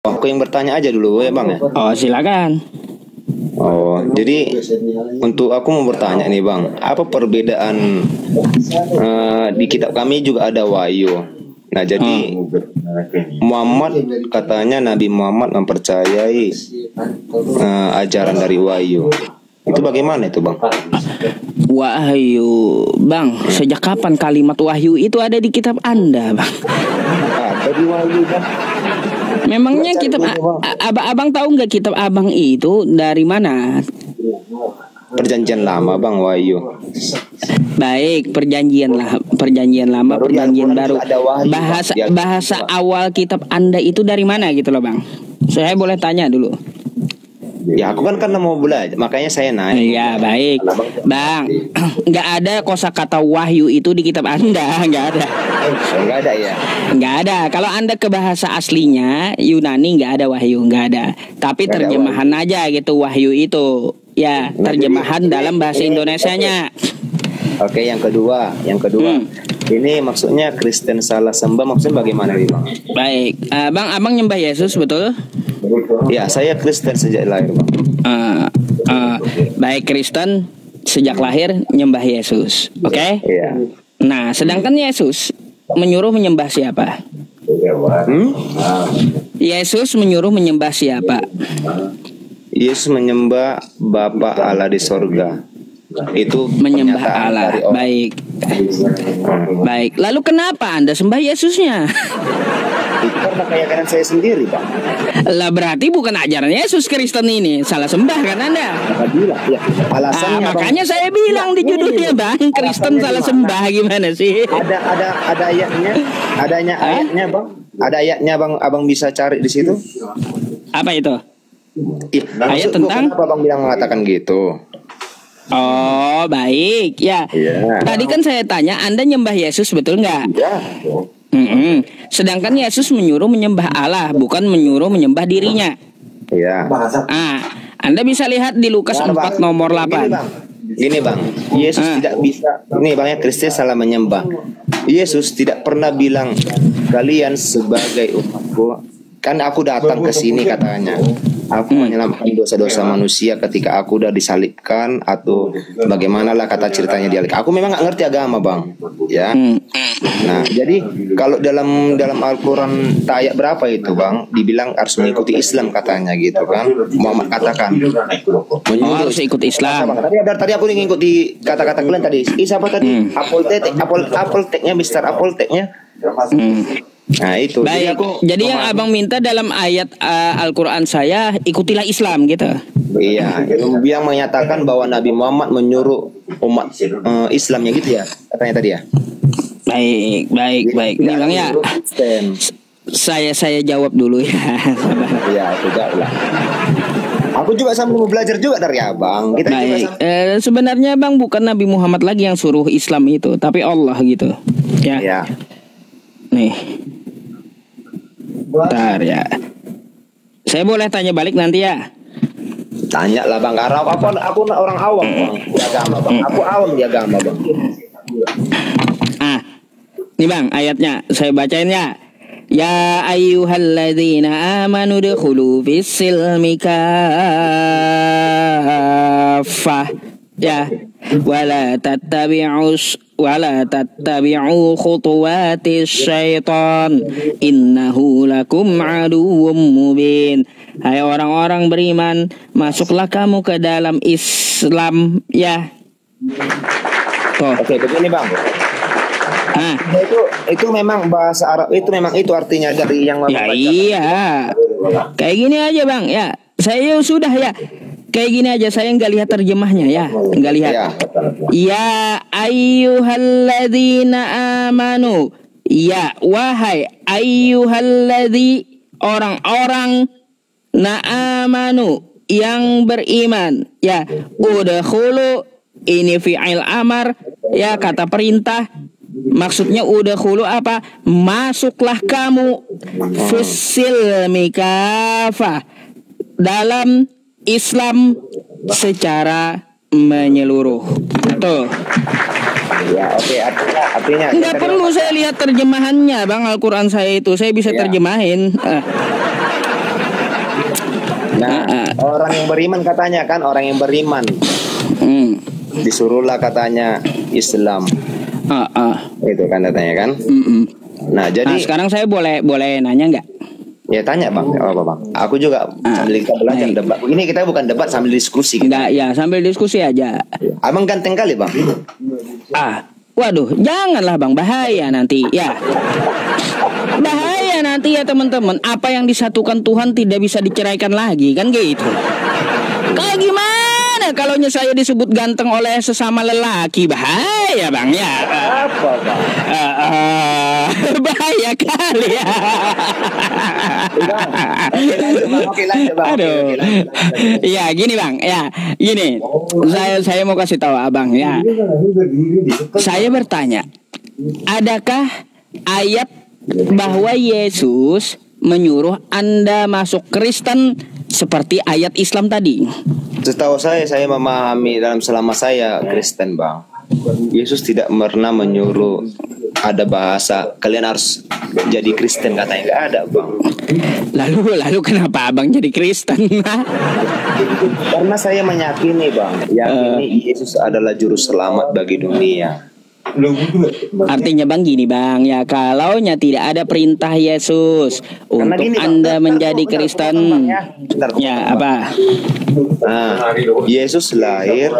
Aku yang bertanya aja dulu ya Bang ya. Oh, silakan. Oh, jadi untuk aku mau bertanya nih Bang, apa perbedaan di kitab kami juga ada wahyu. Nah, jadi Muhammad katanya Nabi Muhammad mempercayai ajaran dari wahyu. Itu bagaimana itu Bang? Wahyu, Bang. Sejak kapan kalimat wahyu itu ada di kitab Anda, Bang? Ada di wahyu Bang. Memangnya kitab abang tahu nggak kitab abang itu dari mana? Perjanjian lama Bang, wahyu. Baik, perjanjian lama, perjanjian baru. Bahasa awal kitab Anda itu dari mana gitu loh Bang? Saya boleh tanya dulu. Ya aku kan karena mau belajar, makanya saya nanya. Iya baik, Bang. Nggak ada kosakata wahyu itu di kitab Anda, nggak ada. Nggak ada ya? Nggak ada. Kalau Anda ke bahasa aslinya Yunani nggak ada wahyu, nggak ada. Tapi terjemahan aja gitu wahyu itu. Ya, terjemahan dalam bahasa Indonesianya. Oke, yang kedua. Ini maksudnya Kristen salah sembah maksudnya bagaimana nih Bang? Baik, Bang, abang nyembah Yesus betul? Ya, saya Kristen sejak lahir Bang. Baik, Kristen sejak lahir nyembah Yesus, oke? Iya. Nah, sedangkan Yesus menyuruh menyembah siapa? Yesus menyuruh menyembah siapa? Yesus menyembah Bapa Allah di sorga. Itu menyembah Allah. Baik. Lalu kenapa Anda sembah Yesusnya? Itu karena keyakinan saya sendiri, Pak. Lah berarti bukan ajaran Yesus Kristen ini. Salah sembah kan Anda? Ya. Alasannya makanya Bang, saya bilang di judulnya Bang, Kristen salah sembah gimana sih? Ada ayatnya. Ayatnya Bang. Ada ayatnya Bang, Abang bisa cari di situ. Apa itu? Ayat tentang apa Bang bilang mengatakan gitu? Oh baik ya. Tadi kan saya tanya Anda nyembah Yesus betul nggak? Ya. Sedangkan Yesus menyuruh menyembah Allah, bukan menyuruh menyembah dirinya. Iya. Anda bisa lihat di Lukas 4 nomor 8. Gini Bang, Yesus tidak bisa. Ini Bang ya, Kristus salah menyembah. Yesus tidak pernah bilang kalian sebagai umatku. Kan aku datang ke sini katanya. Aku menyelamatkan dosa-dosa manusia ketika aku udah disalibkan atau bagaimanalah kata ceritanya dia. Aku memang nggak ngerti agama Bang, ya. Nah, jadi kalau dalam Al-Quran ayat berapa itu Bang, dibilang harus mengikuti Islam katanya gitu kan. Muhammad katakan harus ikut Islam. Tadi aku ngikuti kata-kata kalian tadi. Siapa tadi? Apolteknya Mister Apolteknya. Nah itu. Baik. Jadi yang abang minta dalam ayat Al-Quran saya ikutilah Islam gitu. Iya. Yang menyatakan bahwa Nabi Muhammad menyuruh umat Islamnya gitu ya katanya tadi ya. Baik. Nih Bang ya. Saya jawab dulu ya. Iya sudah lah. Aku juga sambil mau belajar juga dari abang. Baik. Sebenarnya Bang bukan Nabi Muhammad lagi yang suruh Islam itu, tapi Allah gitu. Ya. Iya. Nih. Bentar ya. Saya boleh tanya balik nanti ya? Tanya lah Bang. Karena aku orang awam Bang. Di agama Bang. Aku awam di agama Bang. Nih Bang ayatnya saya bacain ya. Ya ayyuhalladzina amanu dukhulu fis-silmi kaffah. Ya. Wala tattabi'u khutuwatis syaitan innahu lakum aduwwum mubin. Hai orang-orang beriman, masuklah kamu ke dalam Islam ya. Oke, begini Bang. Itu memang bahasa Arab, itu artinya dari yang ya iya. Kayak gini aja Bang ya. Saya sudah ya. Kayak gini aja, saya nggak lihat terjemahnya ya, nggak lihat. Ya ayyuhalladzina amanu, ya wahai ayyuhalladzi orang-orang na'amanu yang beriman, ya udkhulu ini fi'il amar, ya kata perintah. Maksudnya udkhulu apa? Masuklah kamu fis-silmi kafah dalam Islam secara menyeluruh. Betul. Ya, oke, artinya nggak perlu saya lihat terjemahannya Bang, Al-Quran saya itu saya bisa terjemahin. Nah, orang yang beriman katanya kan, orang yang beriman disuruhlah katanya Islam. Itu kan katanya kan. Nah, jadi sekarang saya boleh nanya nggak? Ya tanya bang, apa bang? Aku juga sambil kita belajar debat. Ini kita bukan debat, sambil diskusi. Enggak, ya sambil diskusi aja. Abang ganteng kali bang. Waduh, janganlah bang, bahaya nanti ya. Bahaya nanti ya teman-teman. Apa yang disatukan Tuhan tidak bisa diceraikan lagi, kan gitu. Kayak gimana kalau saya disebut ganteng oleh sesama lelaki? Bahaya bang ya. Apa bang? Bahaya kali ya. Aduh. Iya gini bang, ya gini. Saya mau kasih tahu abang ya. Saya bertanya, adakah ayat bahwa Yesus menyuruh Anda masuk Kristen seperti ayat Islam tadi? Setahu saya memahami dalam selama saya Kristen bang, Yesus tidak pernah menyuruh ada bahasa kalian harus jadi Kristen, katanya nggak ada bang. Lalu kenapa abang jadi Kristen? Karena saya meyakini bang, yakini Yesus adalah juru selamat bagi dunia. Artinya bang gini bang ya, kalaunya tidak ada perintah Yesus untuk gini, Anda menjadi Kristen, ya apa? Nah, Yesus lahir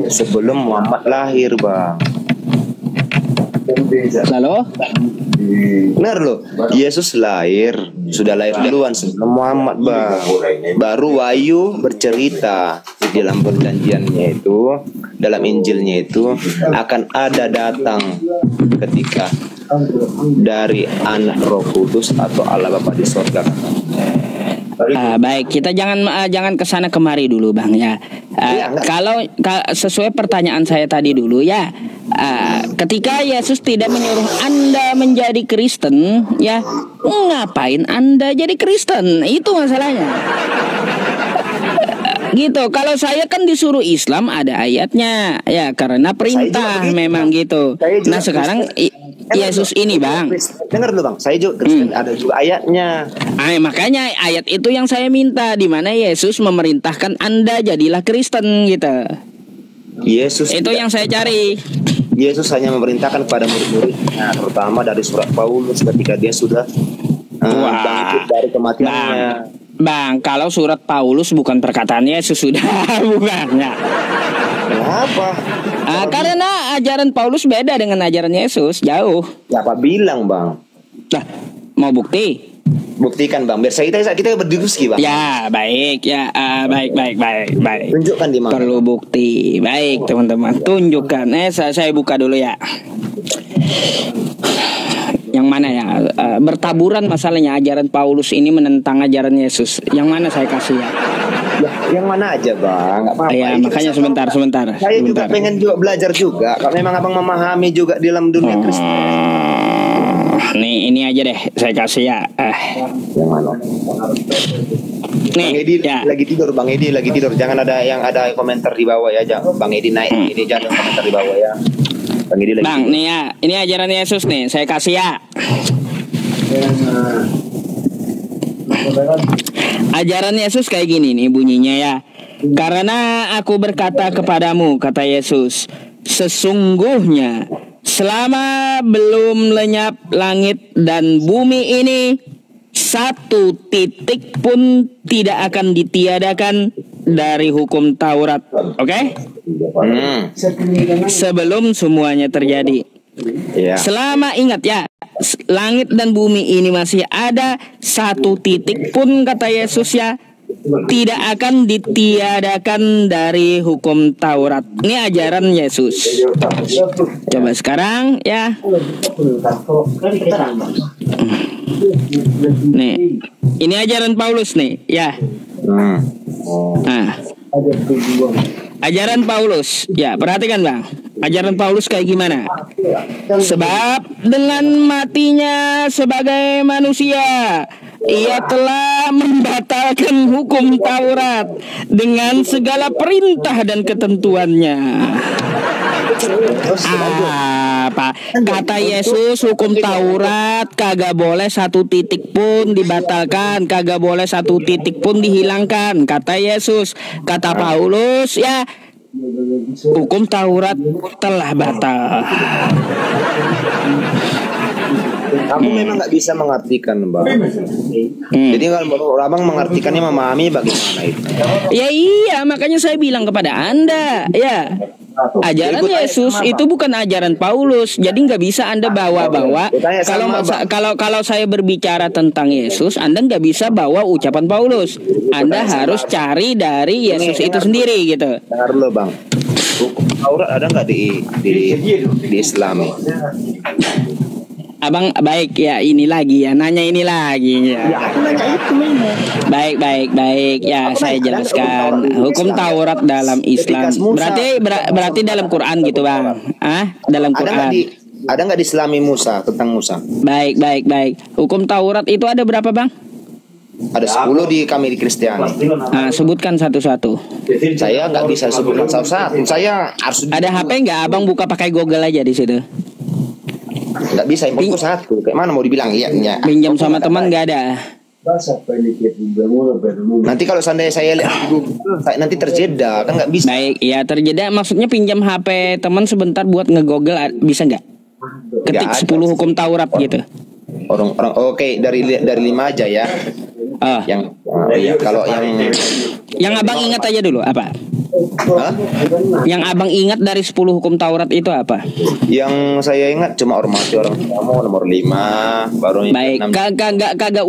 sebelum Muhammad lahir bang. Lalu? Benar loh, Yesus sudah lahir duluan sebelum Muhammad bang. Baru Wahyu bercerita di dalam perjanjiannya itu, dalam Injilnya itu akan ada datang ketika dari anak Roh Kudus atau Allah Bapa di sorga. Baik, kita jangan kesana kemari dulu bang ya. Kalau sesuai pertanyaan saya tadi dulu ya, ketika Yesus tidak menyuruh Anda menjadi Kristen, ya ngapain Anda jadi Kristen? Itu masalahnya. Gitu. Kalau saya kan disuruh Islam ada ayatnya, ya karena perintah memang gitu. Nah sekarang Yesus ini bang, dengar dulu bang, saya juga Kristen, ada juga ayatnya. Makanya ayat itu yang saya minta, di mana Yesus memerintahkan Anda jadilah Kristen gitu. Yesus itu yang saya cari. Yesus hanya memerintahkan kepada murid-muridnya, terutama dari surat Paulus ketika dia sudah bangkit dari kematiannya. Bang, kalau surat Paulus bukan perkataan Yesus sudah bukan ya. Kenapa? Karena ajaran Paulus beda dengan ajaran Yesus, jauh. Siapa bilang bang? Nah, mau bukti? Buktikan bang, biar kita berdiskusi bang. Ya baik ya, baik. Tunjukkan di mana? Perlu bukti, baik teman-teman, tunjukkan. Saya buka dulu ya. Yang mana ya? Bertaburan masalahnya, ajaran Paulus ini menentang ajaran Yesus. Yang mana saya kasih ya? Yang mana aja bang, nggak apa-apa. Ya makanya sebentar. Saya juga pengen juga belajar juga. Kalau memang abang memahami juga di dalam dunia Kristen. Nih ini aja deh, saya kasih ya. Yang mana? Nih, Bang Edi ya. lagi tidur, Bang Edi lagi tidur. Jangan ada yang ada komentar di bawah ya, jangan. Bang Edi naik, ini jangan komentar di bawah ya. Bang Edi lagi. Bang, tidur. Nih ya, ini ajaran Yesus nih, saya kasih ya. Ajaran Yesus kayak gini nih bunyinya ya. Karena aku berkata kepadamu, kata Yesus, sesungguhnya selama belum lenyap langit dan bumi ini, satu titik pun tidak akan ditiadakan dari hukum Taurat. Oke? Sebelum semuanya terjadi. Selama ingat ya, langit dan bumi ini masih ada, satu titik pun kata Yesus ya tidak akan ditiadakan dari hukum Taurat. Ini ajaran Yesus. Coba sekarang ya. Nih, ini ajaran Paulus nih ya. Nah, ajaran Paulus ya, perhatikan bang. Ajaran Paulus kayak gimana? Sebab dengan matinya sebagai manusia, ia telah membatalkan hukum Taurat dengan segala perintah dan ketentuannya. Terus lanjut. Apa kata Yesus? Hukum Taurat kagak boleh satu titik pun dibatalkan, kagak boleh satu titik pun dihilangkan, kata Yesus. Kata Paulus, ya hukum Taurat telah batal. Kamu memang nggak bisa mengartikan, Bang. Jadi kalau abang mengartikannya, memahami bagaimana itu. Ya iya, makanya saya bilang kepada Anda, ya ajaran Yesus itu bukan ajaran Paulus. Jadi nggak bisa Anda bawa-bawa. Kalau saya berbicara tentang Yesus, Anda nggak bisa bawa ucapan Paulus. Anda harus cari dari Yesus itu sendiri gitu. Dengar dulu, Bang. Hukum Taurat ada nggak di Islami? Abang baik ya, ini lagi ya, nanya ini lagi ya. Aku nanya itu memang. Baik ya, saya jelaskan hukum Taurat dalam Islam. Berarti dalam Quran gitu, Bang. Dalam Quran. Ada nggak di Islami Musa, tentang Musa? Baik. Hukum Taurat itu ada berapa, Bang? Ada 10 di kami di Kristiani. Sebutkan satu-satu. Saya nggak bisa sebutkan satu-satu. Saya harus. Ada HP nggak? Abang buka pakai Google aja di situ. Nggak bisa, impor satu. Kayak mana mau dibilang? Iya. Pinjam sama teman nggak ada. Nanti kalau seandainya saya lihat di Google, nanti terjeda, kan nggak bisa. Baik, ya terjeda. Maksudnya pinjam HP teman sebentar buat nge-google, bisa nggak? Ketik 10 hukum Taurat gitu. Orang oke, dari 5 aja ya. Kalau yang abang ingat aja dulu apa? Yang abang ingat dari 10 hukum Taurat itu apa? Yang saya ingat cuma hormati orang tua, nomor 5, baru. Baik, kagak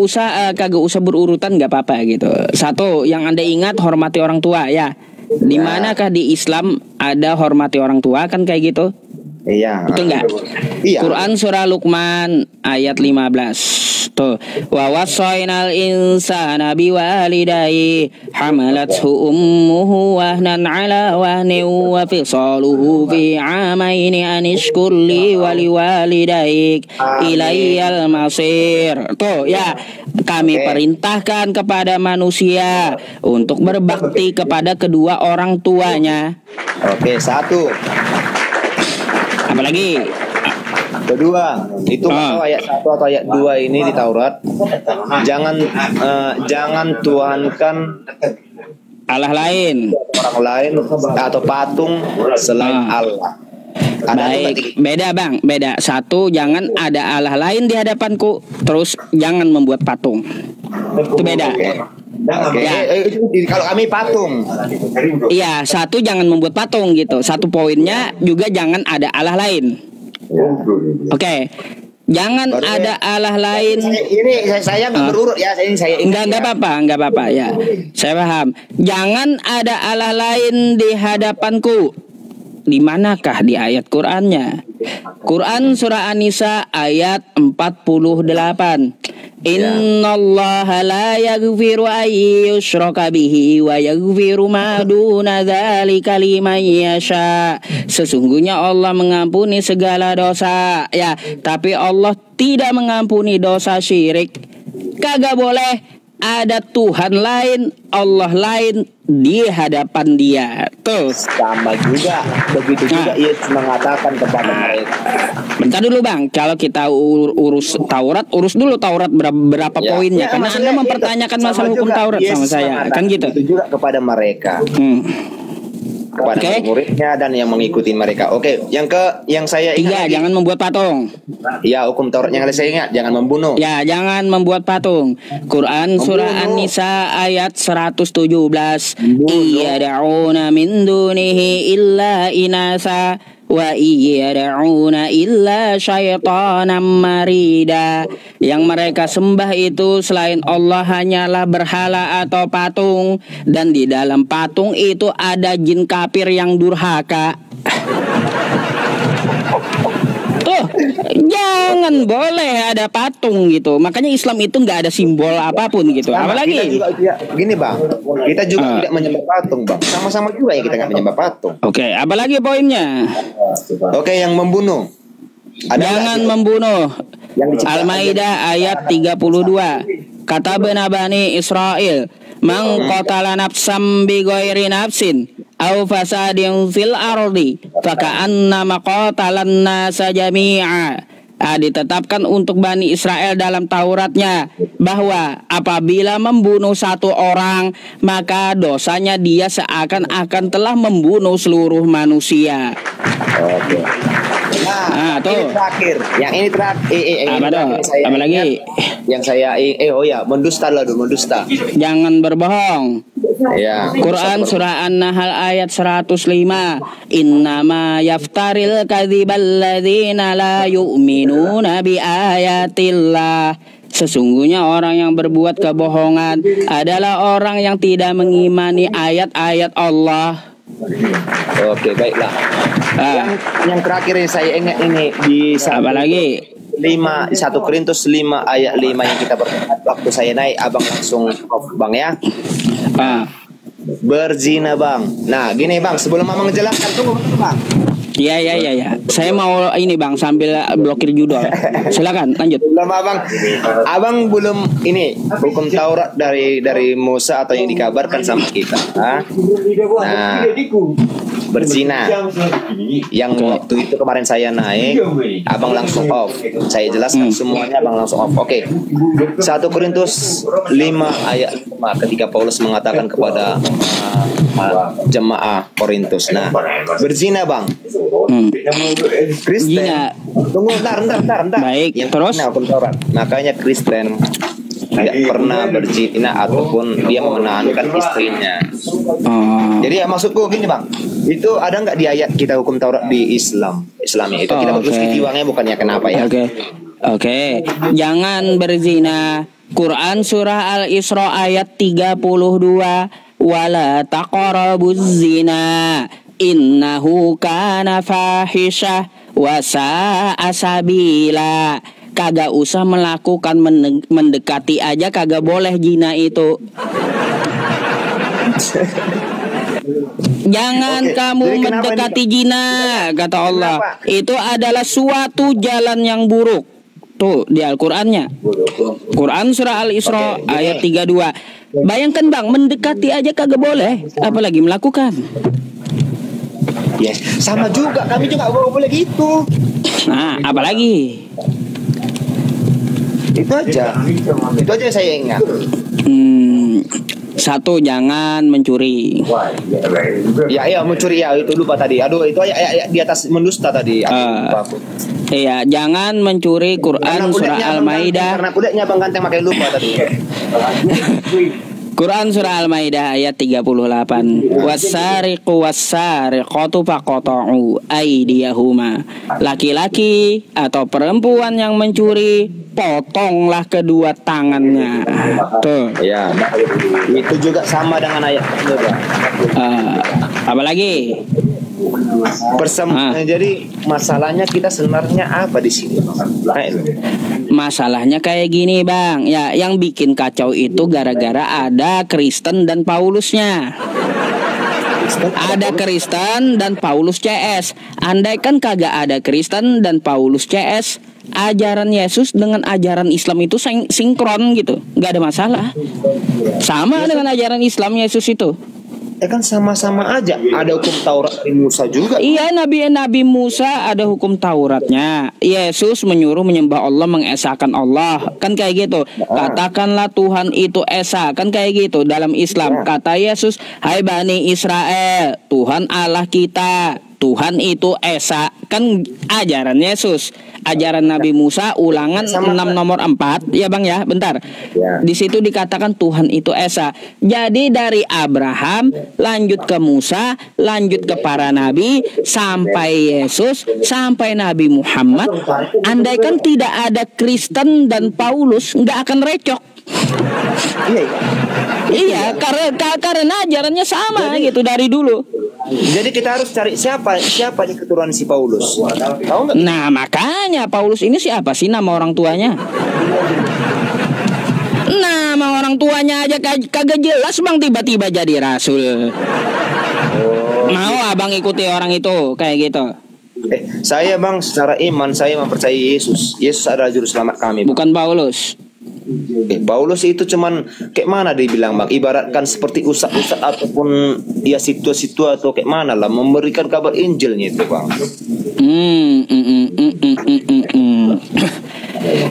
usah berurutan, nggak apa-apa gitu. Satu, yang Anda ingat hormati orang tua ya. Di manakah di Islam ada hormati orang tua, kan kayak gitu? Iya. Betul nggak? Iya. Quran surah Luqman ayat 15. Tuh, wa wasainal insana biwalidayhi hamalathu ummuhu wahnan ala wahnin wa fisaluhu fi amaini anishkur li wa liwalidayk ilayyal masir. Tuh ya, kami perintahkan kepada manusia untuk berbakti kepada kedua orang tuanya. Oke, 1. Apalagi? Kedua, itu ayat 1 atau ayat 2 ini di Taurat. Jangan tuhankan Allah lain, orang lain atau patung selain Allah. Baik, beda Bang, beda. 1, jangan ada Allah lain di hadapanku. Terus jangan membuat patung. Itu beda. Ya. Kalau kami patung. Iya, 1 jangan membuat patung gitu. 1 poinnya juga jangan ada Allah lain. Oke. Jangan ada Allah lain. Ini saya nggak berurut ya. Enggak apa-apa ya. Saya paham. Jangan ada Allah lain di hadapanku. Di manakah di ayat Qur'annya? Quran surah An-Nisa ayat 48. Innallaha la yaghfiru ay yushraka bihi wa yaghfiru ma duna dzalika liman yasha. Sesungguhnya Allah mengampuni segala dosa ya, tapi Allah tidak mengampuni dosa syirik. Kagak boleh ada Tuhan lain, Allah lain di hadapan Dia. Tuh. Sama juga, begitu juga Yesus mengatakan kepada mereka. Bentar dulu Bang, kalau kita urus Taurat, urus dulu Taurat berapa poinnya. Karena Anda mempertanyakan masalah hukum Taurat sama saya, kan gitu. Itu juga kepada mereka. Kepada muridnya dan yang mengikuti mereka. Oke, yang saya ingat. 3, jangan membuat patung. Ya, hukum Taurat yang saya ingat, jangan membunuh. Ya, jangan membuat patung. Quran surah An-Nisa ayat 117. Iyad'una min dunihi illa inasa wa iyad'una illa syaitanan marida. Yang mereka sembah itu selain Allah hanyalah berhala atau patung, dan di dalam patung itu ada jin kafir yang durhaka. Tuh, jangan boleh ada patung gitu. Makanya Islam itu nggak ada simbol apapun gitu. Apalagi gini Bang, kita juga tidak menyembah patung Bang. Sama-sama juga ya kita nggak menyembah patung. Oke, apalagi poinnya? Oke, yang membunuh. Jangan membunuh. Al-Maidah ayat 32. Kata Bani Israel, "Man qatala nafsan bi ghairi nafsin au fasadin fil ardi faka'annama qatalan nasa jami'a. Ditetapkan untuk Bani Israel dalam Tauratnya bahwa apabila membunuh satu orang, maka dosanya dia seakan-akan telah membunuh seluruh manusia. Oke. Nah, tuh. ini terakhir. Yang ini terakhir. Apa lagi? Yang saya oh ya, mendusta lah dulu, mendusta. Jangan berbohong. Ya. Quran surah An-Nahl ayat 105. Innama yaftaril kadzibal ladzina la yu'minuna bi ayatillah. Sesungguhnya orang yang berbuat kebohongan adalah orang yang tidak mengimani ayat-ayat Allah. Oke, baiklah. Yang terakhir yang saya ingat ini di apa lagi? 1 Korintus 5 ayat 5 yang kita berkata waktu saya naik, abang langsung off bang ya. Berzina bang. Nah gini bang, sebelum abang menjelaskan tunggu bang. Iya. Saya mau ini bang sambil blokir judul. Silakan lanjut. Belum abang belum ini hukum Taurat dari Musa atau yang dikabarkan sama kita. Nah, berzina yang waktu itu kemarin saya naik, abang langsung off. Saya jelaskan semuanya, abang langsung off. Oke. 1 Korintus 5 ayat 5 ketika Paulus mengatakan kepada jemaah Korintus. Nah, berzina bang. Kristen. Tunggu, bentar. Baik, yang terus. Makanya Kristen tidak pernah berzina ataupun dia menahankan istrinya. Jadi maksudku gini bang, itu ada nggak di ayat kita hukum Taurat di Islami itu kita bagus ketiwangnya bukannya kenapa ya? Oke. Jangan berzina. Quran surah Al-Isra ayat 32. Wala taqrabuz zina innahu kana fahisyah wa sa'a sabila. Kagak usah melakukan mendekati aja kagak boleh zina itu. Jangan kamu mendekati zina, kata Allah. Itu adalah suatu jalan yang buruk. Tuh di Al-Qur'annya. Quran surah Al-Isra ayat 32. Bayangkan bang, mendekati aja kagak boleh, apalagi melakukan. Yes, sama juga, kami juga gak boleh gitu. Nah, apalagi? Itu aja yang saya ingat. Satu, jangan mencuri. Ya mencuri ya, itu lupa tadi. Aduh, itu ayat di atas mendusta tadi. Iya, jangan mencuri. Quran surah Al-Maidah. Karena kulitnya bang ganteng makanya lupa tadi. Quran surah Al-Maidah ayat 38. Wasariqu wasariqatu faqata'u aydiyahuma. Laki-laki atau perempuan yang mencuri, potonglah kedua tangannya. Tuh. Ya. Itu juga sama dengan ayat itu, Bang. Apalagi? Jadi masalahnya kita sebenarnya apa di sini? Masalahnya kayak gini bang, ya yang bikin kacau itu gara-gara ada Kristen dan Paulusnya. Ada Kristen dan Paulus CS. Andaikan kagak ada Kristen dan Paulus CS, ajaran Yesus dengan ajaran Islam itu sinkron gitu, nggak ada masalah. Sama dengan ajaran Islam Yesus itu. Kan sama-sama aja. Ada hukum Taurat dari Musa juga. Iya, Nabi Musa ada hukum Tauratnya. Yesus menyuruh menyembah Allah, mengesahkan Allah. Kan kayak gitu. Katakanlah Tuhan itu esa. Kan kayak gitu dalam Islam. Kata Yesus, hai Bani Israel, Tuhan Allah kita, Tuhan itu esa. Kan ajaran Yesus. Ajaran Nabi Musa Ulangan 6 nomor 4. Ya bang ya, bentar. Di situ dikatakan Tuhan itu esa. Jadi dari Abraham lanjut ke Musa, lanjut ke para nabi, sampai Yesus, sampai Nabi Muhammad. Andaikan tidak ada Kristen dan Paulus, nggak akan recok. Iya, karena ajarannya sama gitu dari dulu. Jadi kita harus cari siapa nih keturunan si Paulus. Tahu nggak? Nah makanya Paulus ini siapa sih nama orang tuanya? Nama orang tuanya aja kagak jelas bang, tiba-tiba jadi rasul. Mau abang ikuti orang itu kayak gitu? Saya bang secara iman saya mempercayai Yesus. Yesus adalah juru selamat kami. Bukan Paulus. Paulus itu cuman kayak mana dia bilang bang? Ibaratkan seperti ustad-ustad ataupun ya situa-situa atau kayak mana lah memberikan kabar Injilnya itu bang.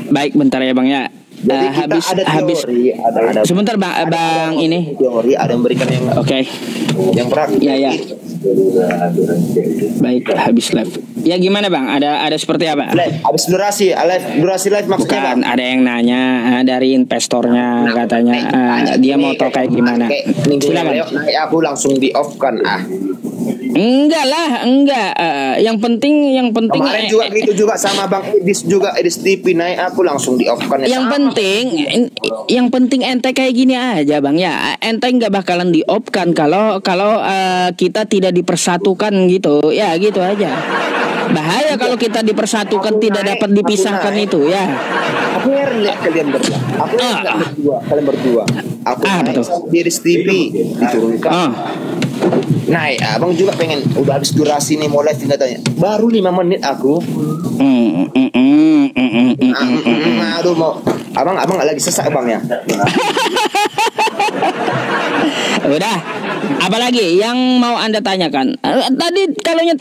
Baik, bentar ya bang ya. Jadi kita ada teori, ada sebentar bang ini teori, ada yang memberikan yang yang praktis. Ya. Baik, habis live. Ya gimana bang? Ada seperti apa? Habis durasi live maksudnya Bukan, bang? ada yang nanya dari investornya katanya dia mau tahu kayak gimana. Silakan. Aku langsung di off kan Enggak. Yang penting kemarin juga gitu juga sama bang Edis TV naik, aku langsung di off kan. Yang penting ente kayak gini aja bang ya. Ente nggak bakalan di off kan kalau kita tidak dipersatukan gitu ya, gitu aja. Bahaya kalau kita dipersatukan tidak dapat dipisahkan itu ya. Aku heran lihat kalian berdua. Kalian berdua. Aku naik di Edis TV diturunkan. Naik, abang juga pengen udah habis durasi nih mulai tinggal tanya. Baru 5 menit aku. Aduh mau. Abang lagi sesak bang ya. Udah. Apalagi yang mau Anda tanyakan? Tadi kalaunya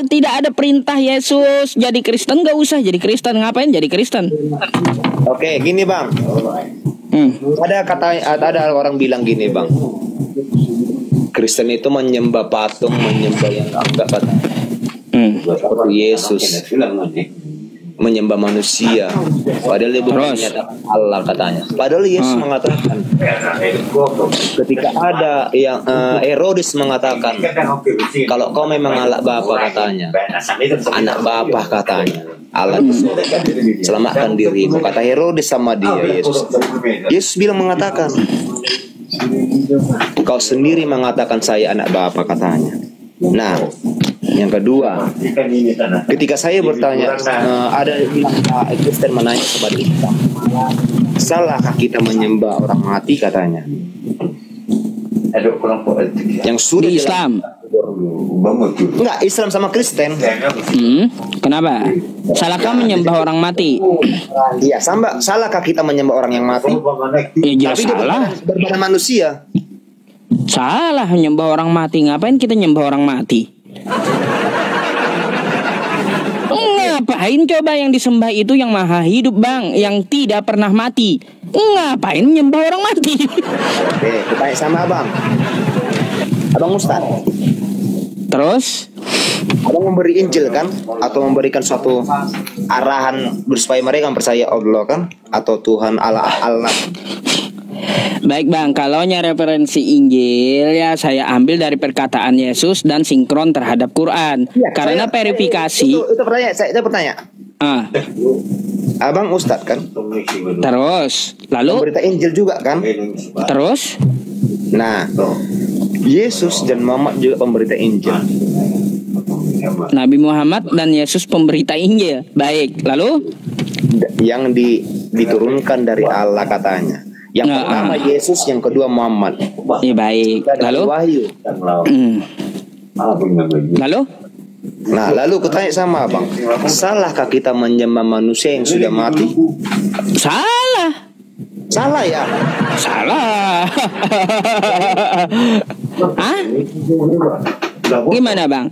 tidak ada perintah Yesus jadi Kristen, nggak usah jadi Kristen. Ngapain jadi Kristen? Oke, gini bang. Ada orang bilang gini bang. Kristen itu menyembah patung, menyembah yang enggak kata Yesus, menyembah manusia. Padahal dia bukan menyatakan Allah katanya. Padahal Yesus mengatakan ketika ada yang Herodes mengatakan kalau kau memang anak Bapa katanya, anak Bapa katanya, Allah di surga, selamatkan dirimu, kata Herodes sama dia. Yesus bilang mengatakan, kau sendiri mengatakan saya anak Bapa katanya. Nah, yang kedua, ketika saya bertanya, ada Kristen menanya kepada kita, salahkah kita menyembah orang mati katanya? Yang sudah di Islam. Enggak, Islam sama Kristen. Kenapa? Salahkah menyembah orang mati? Iya, salahkah kita menyembah orang yang mati? Ya jelas salah. Berbadan manusia. Salah menyembah orang mati. Ngapain kita nyembah orang mati? Ngapain coba yang disembah itu yang maha hidup bang, yang tidak pernah mati? Ngapain menyembah orang mati? Oke, tanya sama abang Ustaz. Terus abang memberi Injil kan, atau memberikan suatu arahan supaya mereka percaya Allah kan, atau Tuhan Allah. Baik bang, kalau referensi Injil ya saya ambil dari perkataan Yesus dan sinkron terhadap Quran. Ya, karena verifikasi. Itu pertanyaan, saya bertanya. Abang Ustadz kan. Terus, lalu berita Injil juga kan. Terus, nah, Yesus dan Muhammad juga pemberita Injil. Nabi Muhammad dan Yesus pemberita Injil. Baik, lalu yang diturunkan dari Allah katanya. Yang pertama Yesus, yang kedua Muhammad. Iya baik. Lalu? Lalu? Nah, lalu kutanya sama abang, salahkah kita menyembah manusia yang sudah mati? Salah. Salah ya? Salah. Hah? Gimana bang?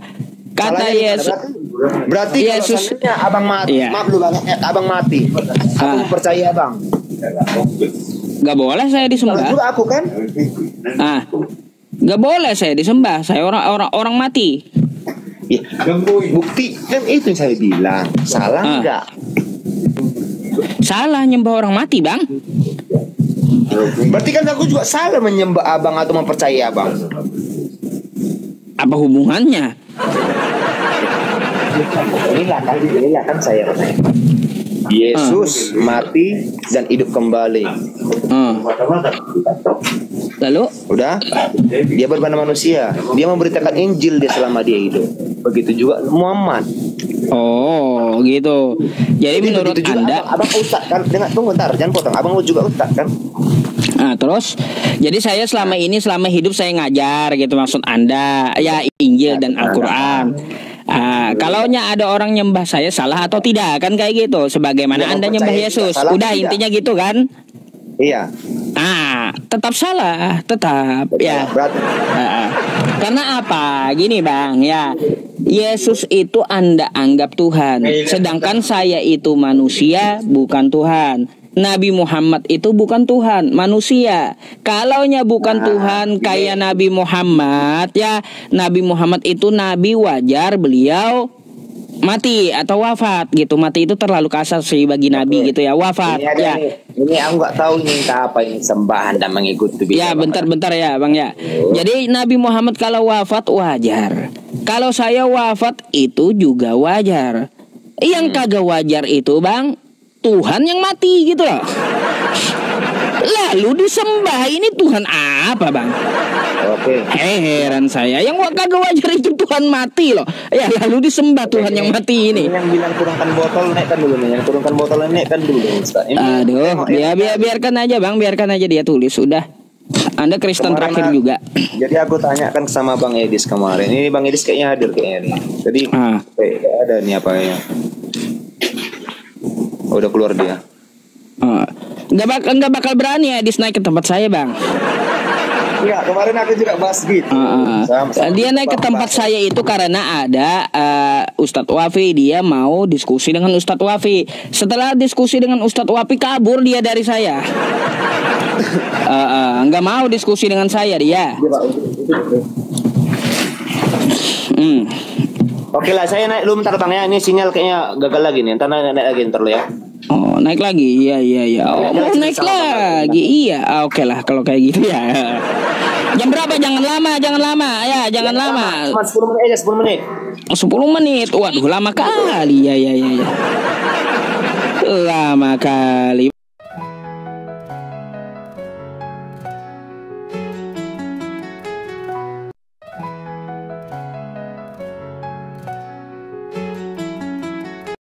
Kata Yesus. Berarti Yesus, abang mati. Iya. Maaf lu bang, abang mati. Aku percaya bang. Gak boleh saya disembah. Juga aku kan? Gak boleh saya disembah. Saya orang mati. Ya, bukti kan itu yang saya bilang. Salah enggak? Salah nyembah orang mati bang. Berarti kan aku juga salah menyembah abang atau mempercayai abang. Apa hubungannya? Inilah kan saya bertanya. Yesus mati dan hidup kembali. Lalu? Udah? Dia berbadan manusia. Dia memberitakan Injil dia selama dia hidup. Begitu juga Muhammad. Oh, gitu. Jadi menurut Anda, abang ustaz kan? Tunggu ntar, jangan potong. Abang juga ustaz kan? Nah, terus jadi saya selama hidup saya ngajar gitu maksud Anda ya Injil dan Al-Qur'an. Kalaunya ada orang nyembah saya salah atau tidak kan kayak gitu sebagaimana ya, Anda nyembah Yesus. Udah tidak. Intinya gitu kan? Iya. Tetap salah, tetap ya. Berarti Karena apa? Gini Bang ya. Yesus itu Anda anggap Tuhan, sedangkan saya itu manusia, bukan Tuhan. Nabi Muhammad itu bukan Tuhan, manusia. Kalaunya bukan Tuhan kayak Nabi Muhammad ya, Nabi Muhammad itu nabi wajar, beliau mati atau wafat gitu. Mati itu terlalu kasar sih bagi nabi gitu ya. Wafat ya. Ini aku nggak tahu ini apa ini sembahan dan mengikuti. Ya bentar ya Bang ya. Jadi Nabi Muhammad kalau wafat wajar. Kalau saya wafat itu juga wajar. Yang kagak wajar itu Bang, Tuhan yang mati gitu loh. Lalu disembah, ini Tuhan apa Bang? Oke. Heran saya. Yang kagak wajar itu Tuhan mati loh. Ya lalu disembah Tuhan yang mati ini. Yang bilang turunkan botol naikkan dulu nih. Yang turunkan botol naikkan dulu Ustaz. Aduh, biarkan aja Bang, biarkan aja dia tulis sudah. Anda Kristen terakhir juga. Jadi aku tanyakan sama Bang Edis kemarin. Ini Bang Edis kayaknya hadir kayaknya nih. Jadi ada nih apa ya? Udah keluar dia. Nggak bakal berani ya naik ke tempat saya Bang. Iya, kemarin aku juga bahas gitu. Dia naik ke tempat saya itu karena ada Ustadz Wafi. Dia mau diskusi dengan Ustadz Wafi. Setelah diskusi dengan Ustadz Wafi kabur dia dari saya. Nggak mau diskusi dengan saya dia. Oke lah, saya naik dulu bentar Bang ya. Ini sinyal kayaknya gagal lagi nih. Ntar naik lagi ntar lo ya. Oh, naik lagi. Iya. Oh, mau naik lagi. Iya. Oke lah kalau kayak gitu ya. Jam berapa? Jangan lama. Ya, jangan lama. Cuma 10 menit aja, 10 menit. 10 menit. Waduh, lama kali. Ya. Lama kali.